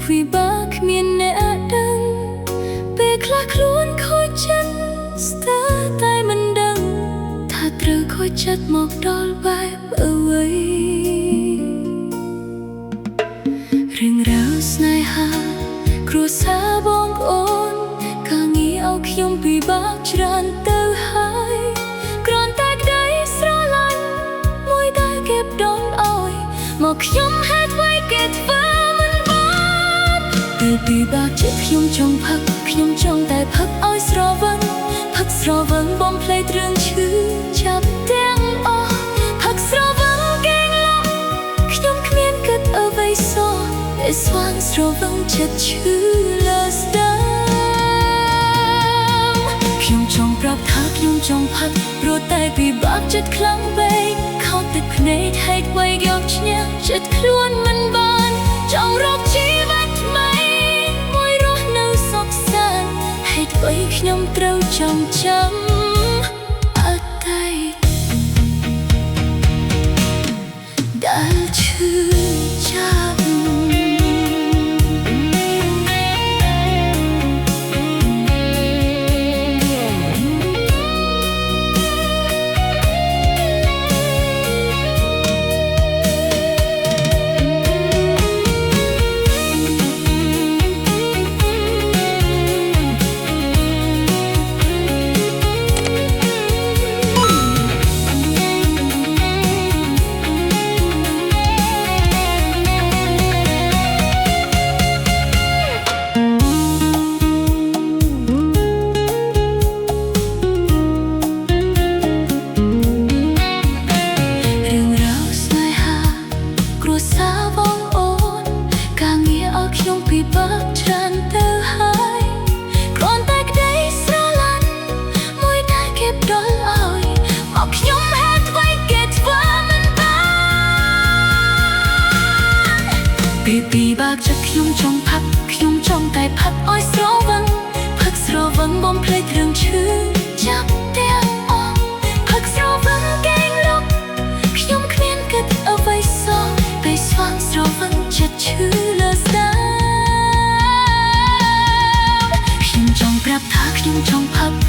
ខ្វីបាគ្មានអ្នកដឹងពេលខ្លះខ្លួនខូចចិត្តស្ទើរតែមិនដឹងថាត្រូវខូចចិត្តមកដល់បែបអ្វីរឿងរ៉ាវស្នេហាគ្រួសារបងប្អូនការងារឲ្យខ្ញុំពិបាកច្រើនទៅហើយគ្រាន់តែក្តីស្រឡាញ់មួយដែលគេផ្ដល់ឲ្យមកខ្ញុំហេតុអ្វីគេធ្វើមិនបានពេលពិបាកចិត្តខ្ញុំចង់ផឹកខ្ញុំចង់តែផឹកឲ្យស្រវឹងផឹកស្រវឹងបំភ្លេចរឿងឈឺចាប់ទាំងអស់ផឹកស្រវឹងគេងលក់ខ្ញុំគ្មានគិតអ្វីសោះតែស្វាងស្រវឹងចិត្តឈឺលើស្ដាំខ្ញុំចង់ប្រាប់ថាខ្ញុំចង់ផឹកព្រោះតែពិបាកចិត្តខ្លាំងពេកខោទឹកភ្នែកហេតុអ្វីយកឈ្នះចិត្តខ្លួនមិនបានចង់រកជីវិតថ្មីមួយរស់នៅសុខសាន្តហេតុអ្វីខ្ញុំត្រូវចងចាំអតីតដែលឈឺចាប់ពីបាក់ចិត្តខ្ញុំចង់ផឹកខ្ញុំចង់តែផឹកឲ្យស្រវឹងផឹកស្រវឹងបំភ្លេចរឿងឈឺចាប់ទាំងអស់ផឹកស្រវឹងគេងលក់ខ្ញុំគ្មានគិតអ្វីសោះពេលស្វាងស្រវឹងចិត្តឈឺលើស្ដាំខ្ញុំចង់ប្រាប់ថាខ្ញុំចង់ផឹក